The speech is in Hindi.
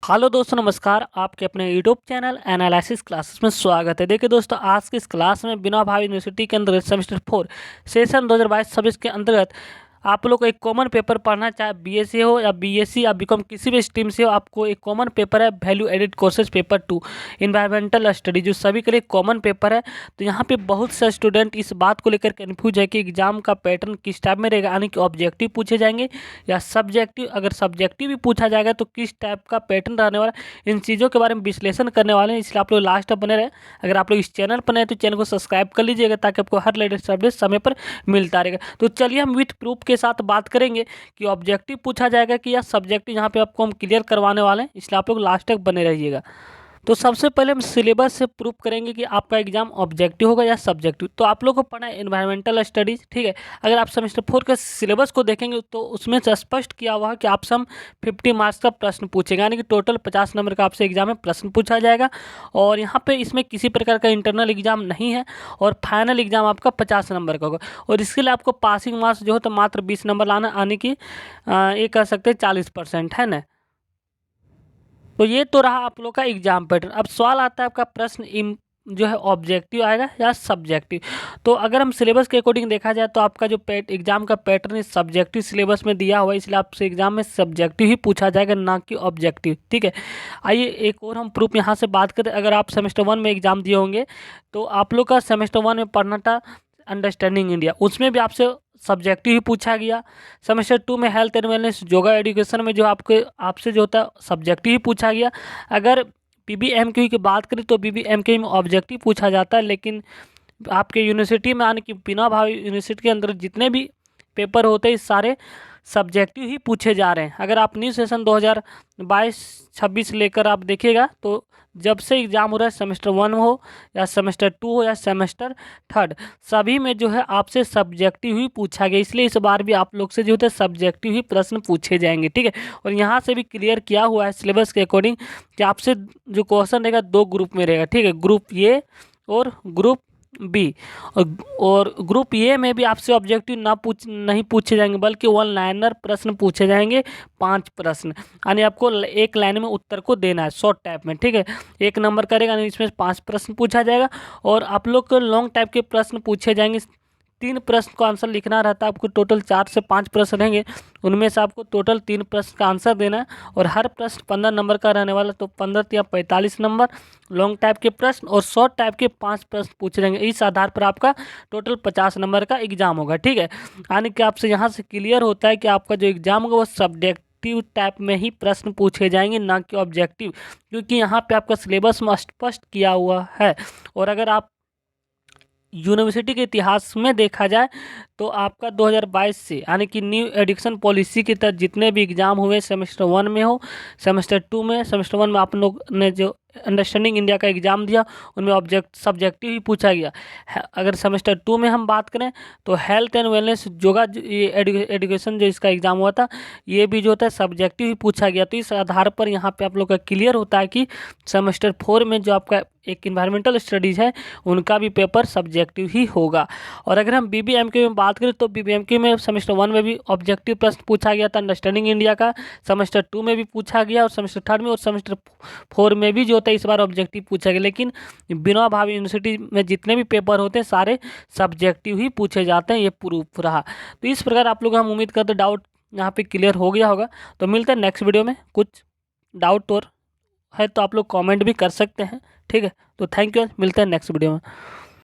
हेलो दोस्तों, नमस्कार। आपके अपने यूट्यूब चैनल एनालिसिस क्लासेस में स्वागत है। देखिए दोस्तों, आज की इस क्लास में विनोबा भावे यूनिवर्सिटी के अंतर्गत सेमेस्टर 4 सेशन 2022-26 के अंतर्गत आप लोग को एक कॉमन पेपर पढ़ना, चाहे बीएससी हो या बीएससी या बीकॉम किसी भी स्ट्रीम से हो, आपको एक कॉमन पेपर है value added courses paper 2 environmental study, जो सभी के लिए कॉमन पेपर है। तो यहाँ पे बहुत से स्टूडेंट इस बात को लेकर कन्फ्यूज है कि एग्जाम का पैटर्न किस टाइप में रहेगा, यानी कि ऑब्जेक्टिव पूछे जाएंगे या सब्जेक्टिव। अगर सब्जेक्टिव भी पूछा जाएगा तो किस टाइप का पैटर्न रहने वाला, इन चीज़ों के बारे में विश्लेषण करने वाले हैं। इसलिए आप लोग लास्ट तक बने रहे। अगर आप लोग इस चैनल पर नए हैं तो चैनल को सब्सक्राइब कर लीजिएगा, ताकि आपको हर लेटेस्ट अपडेट समय पर मिलता रहेगा। तो चलिए हम विथ प्रूफ के साथ बात करेंगे कि ऑब्जेक्टिव पूछा जाएगा कि या सब्जेक्टिव, यहाँ पे आपको हम क्लियर करवाने वाले हैं। इसलिए आप लोग लास्ट तक बने रहिएगा। तो सबसे पहले हम सिलेबस से प्रूव करेंगे कि आपका एग्जाम ऑब्जेक्टिव होगा या सब्जेक्टिव। तो आप लोग को पढ़ना है एनवायरमेंटल स्टडीज, ठीक है। अगर आप सेमेस्टर 4 के सिलेबस को देखेंगे तो उसमें से स्पष्ट किया हुआ है कि आपसे हम 50 मार्क्स का प्रश्न पूछेगा, यानी कि टोटल 50 नंबर का आपसे एग्जाम में प्रश्न पूछा जाएगा। और यहाँ पे इसमें किसी प्रकार का इंटरनल एग्जाम नहीं है, और फाइनल एग्जाम आपका 50 नंबर का होगा। और इसके लिए आपको पासिंग मार्क्स जो है तो मात्र 20 नंबर लाना, आने की ये कह सकते हैं 40% है ना। तो ये तो रहा आप लोग का एग्जाम पैटर्न। अब सवाल आता है आपका प्रश्न जो है ऑब्जेक्टिव आएगा या सब्जेक्टिव। तो अगर हम सिलेबस के अकॉर्डिंग देखा जाए तो आपका जो एग्जाम का पैटर्न इस सब्जेक्टिव सिलेबस में दिया हुआ है, इसलिए आपसे एग्जाम में सब्जेक्टिव ही पूछा जाएगा, ना कि ऑब्जेक्टिव, ठीक है। आइए एक और हम प्रूफ यहाँ से बात करें। अगर आप सेमेस्टर 1 में एग्जाम दिए होंगे तो आप लोग का सेमेस्टर 1 में पढ़ना था अंडरस्टैंडिंग इंडिया, उसमें भी आपसे सब्जेक्टिव ही पूछा गया। सेमेस्टर 2 में health and wellness yoga education में जो आपसे जो होता है सब्जेक्टिव ही पूछा गया। अगर पीबीएमक्यू की बात करें तो पीबीएमक्यू में ऑब्जेक्टिव पूछा जाता है, लेकिन आपके यूनिवर्सिटी में आने की विनोबा भावे यूनिवर्सिटी के अंदर जितने भी पेपर होते हैं सारे सब्जेक्टिव ही पूछे जा रहे हैं। अगर आप न्यू सेशन 2022-26 लेकर आप देखिएगा तो जब से एग्ज़ाम हो रहा है, सेमेस्टर 1 हो या सेमेस्टर 2 हो या सेमेस्टर 3, सभी में जो है आपसे सब्जेक्टिव ही पूछा गया। इसलिए इस बार भी आप लोग से जो होता है सब्जेक्टिव ही प्रश्न पूछे जाएंगे, ठीक है। और यहाँ से भी क्लियर किया हुआ है सिलेबस के अकॉर्डिंग कि आपसे जो क्वेश्चन रहेगा 2 ग्रुप में रहेगा, ठीक है। ग्रुप ए और ग्रुप बी। और ग्रुप ए में भी आपसे ऑब्जेक्टिव नहीं पूछे जाएंगे, बल्कि 1 लाइनर प्रश्न पूछे जाएंगे, 5 प्रश्न, यानी आपको एक लाइन में उत्तर को देना है शॉर्ट टाइप में, ठीक है। 1 नंबर करेगा, यानी इसमें 5 प्रश्न पूछा जाएगा। और आप लोग को लॉन्ग टाइप के प्रश्न पूछे जाएंगे। 3 प्रश्न को आंसर लिखना रहता है आपको। टोटल 4 से 5 प्रश्न रहेंगे, उनमें से आपको टोटल 3 प्रश्न का आंसर देना है। और हर प्रश्न 15 नंबर का रहने वाला, तो 15 या 45 नंबर लॉन्ग टाइप के प्रश्न और शॉर्ट टाइप के 5 प्रश्न पूछे जाएंगे। इस आधार पर आपका टोटल 50 नंबर का एग्जाम होगा, ठीक है। यानी कि आपसे यहाँ से क्लियर होता है कि आपका जो एग्जाम होगा वो सब्जेक्टिव टाइप में ही प्रश्न पूछे जाएंगे, ना कि ऑब्जेक्टिव, क्योंकि यहाँ पे आपका सिलेबस में स्पष्ट किया हुआ है। और अगर आप यूनिवर्सिटी के इतिहास में देखा जाए तो आपका 2022 से, यानी कि न्यू एडिक्शन पॉलिसी के तहत जितने भी एग्जाम हुए, सेमेस्टर 1 में हो, सेमेस्टर 2 में, सेमेस्टर 1 में आप लोग ने जो अंडरस्टैंडिंग इंडिया का एग्जाम दिया उनमें सब्जेक्टिव ही पूछा गया है। अगर सेमेस्टर 2 में हम बात करें तो health and wellness yoga education जो इसका एग्ज़ाम हुआ था, ये भी जो होता है सब्जेक्टिव ही पूछा गया। तो इस आधार पर यहाँ पे आप लोग का क्लियर होता है कि सेमेस्टर 4 में जो आपका एक इन्वायरमेंटल स्टडीज़ है उनका भी पेपर सब्जेक्टिव ही होगा। और अगर हम बीबीएमक्यू में बात करें तो बीबीएमक्यू में सेमेस्टर 1 में भी ऑब्जेक्टिव प्रश्न पूछा गया था अंडरस्टैंडिंग इंडिया का, सेमेस्टर 2 में भी पूछा गया, और सेमेस्टर 3 में और सेमेस्टर 4 में भी जो होता है इस बार ऑब्जेक्टिव पूछा गया। लेकिन विनोबा भावे यूनिवर्सिटी में जितने भी पेपर होते हैं सारे सब्जेक्टिव ही पूछे जाते हैं, ये प्रूफ रहा। तो इस प्रकार आप लोग, हम उम्मीद करते हैं डाउट यहाँ पे क्लियर हो गया होगा। तो मिलते हैं नेक्स्ट वीडियो में। कुछ डाउट और है तो आप लोग कमेंट भी कर सकते हैं, ठीक है। तो थैंक यू, मिलते हैं नेक्स्ट वीडियो में।